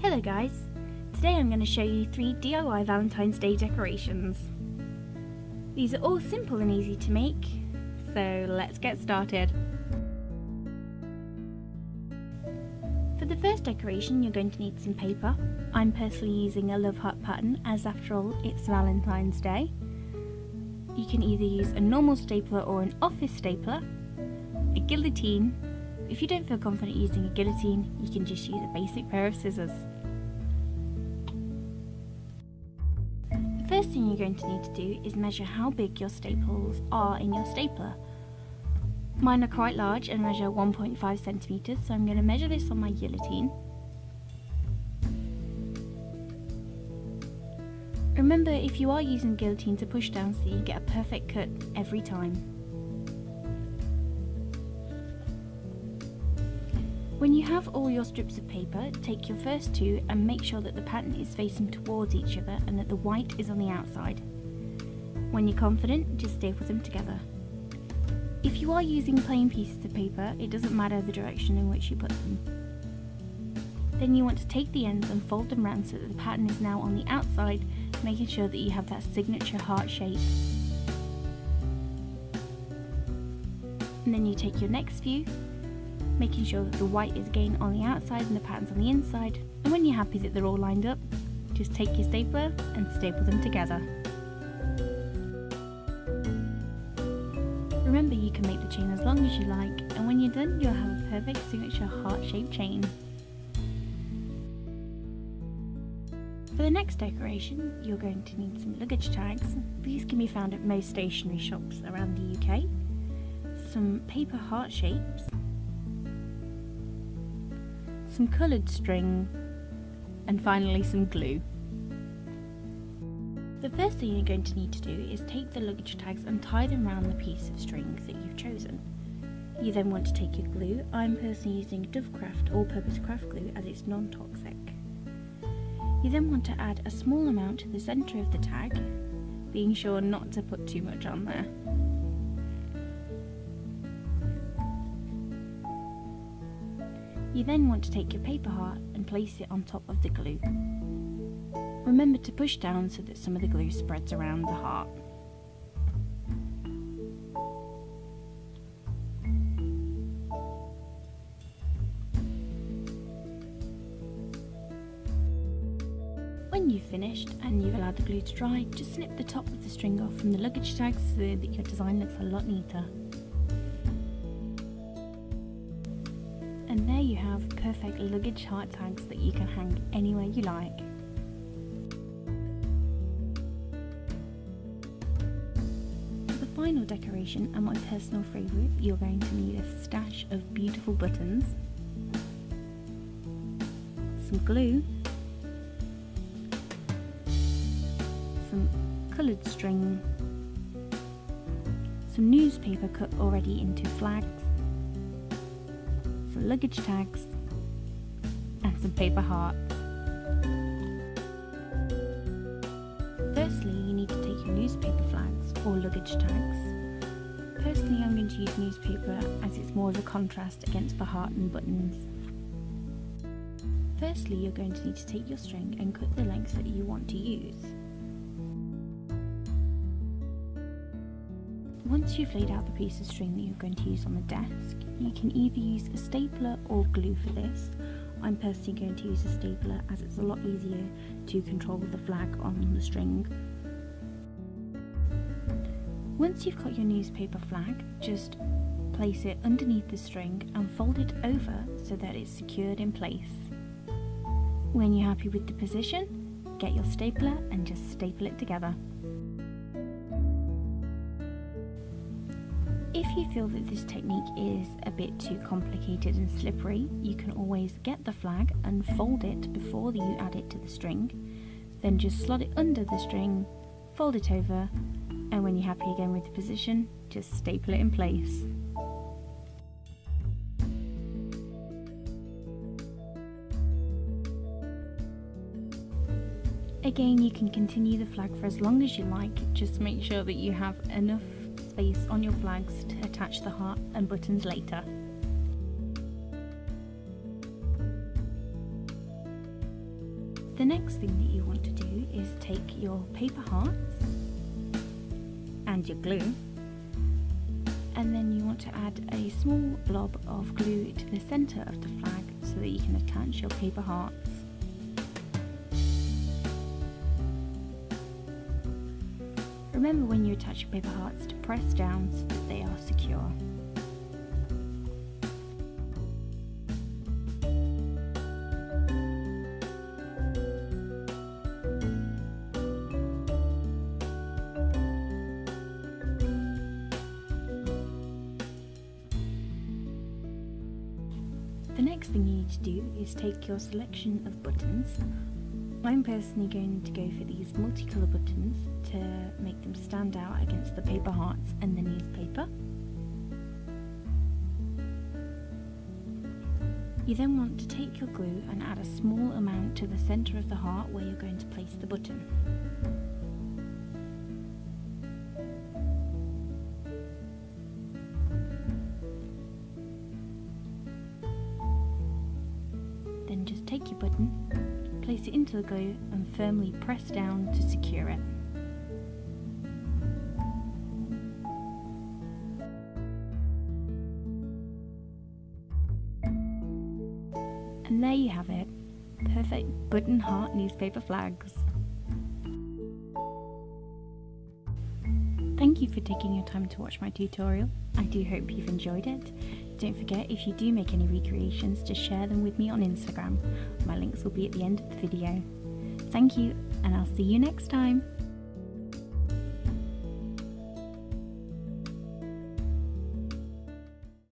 Hello guys, today I'm going to show you 3 DIY Valentine's Day decorations. These are all simple and easy to make, so let's get started. For the first decoration you're going to need some paper. I'm personally using a love heart pattern as after all it's Valentine's Day. You can either use a normal stapler or an office stapler, a guillotine. If you don't feel confident using a guillotine, you can just use a basic pair of scissors. The first thing you're going to need to do is measure how big your staples are in your stapler. Mine are quite large and measure 1.5 centimeters, so I'm going to measure this on my guillotine. Remember, if you are using guillotine to push down so you get a perfect cut every time. When you have all your strips of paper, take your first 2 and make sure that the pattern is facing towards each other and that the white is on the outside. When you're confident, just staple them together. If you are using plain pieces of paper, it doesn't matter the direction in which you put them. Then you want to take the ends and fold them round so that the pattern is now on the outside, making sure that you have that signature heart shape. And then you take your next few, making sure that the white is again on the outside and the pattern's on the inside, and when you're happy that they're all lined up, just take your stapler and staple them together. Remember, you can make the chain as long as you like, and when you're done you'll have a perfect signature heart-shaped chain. For the next decoration you're going to need some luggage tags. These can be found at most stationery shops around the UK, some paper heart shapes, some coloured string, and finally some glue. The first thing you're going to need to do is take the luggage tags and tie them around the piece of string that you've chosen. You then want to take your glue. I'm personally using Dovecraft all-purpose craft glue as it's non-toxic. You then want to add a small amount to the centre of the tag, being sure not to put too much on there. You then want to take your paper heart and place it on top of the glue. Remember to push down so that some of the glue spreads around the heart. When you've finished and you've allowed the glue to dry, just snip the top of the string off from the luggage tags so that your design looks a lot neater. And there you have perfect luggage heart tags that you can hang anywhere you like. For the final decoration and my personal favourite, you're going to need a stash of beautiful buttons, some glue, some coloured string, some newspaper cut already into flags, some luggage tags, and some paper hearts. Firstly, you need to take your newspaper flags or luggage tags. Personally, I'm going to use newspaper as it's more of a contrast against the heart and buttons. Firstly, you're going to need to take your string and cut the length that you want to use. Once you've laid out the piece of string that you're going to use on the desk, you can either use a stapler or glue for this. I'm personally going to use a stapler as it's a lot easier to control the flag on the string. Once you've got your newspaper flag, just place it underneath the string and fold it over so that it's secured in place. When you're happy with the position, get your stapler and just staple it together. If you feel that this technique is a bit too complicated and slippery, you can always get the flag and fold it before you add it to the string. Then just slot it under the string, fold it over, and when you're happy again with the position, just staple it in place. Again, you can continue the flag for as long as you like, just make sure that you have enough space on your flags to attach the heart and buttons later. The next thing that you want to do is take your paper hearts and your glue, and then you want to add a small blob of glue to the centre of the flag so that you can attach your paper hearts. Remember when you attach your paper hearts to press down so that they are secure. The next thing you need to do is take your selection of buttons. I'm personally going to go for these multicolour buttons to make them stand out against the paper hearts and the newspaper. You then want to take your glue and add a small amount to the centre of the heart where you're going to place the button. Then just take your button, place it into the glue and firmly press down to secure it. And there you have it, perfect button heart newspaper flags. Thank you for taking your time to watch my tutorial. I do hope you've enjoyed it. Don't forget, if you do make any recreations, to share them with me on Instagram. My links will be at the end of the video. Thank you, and I'll see you next time.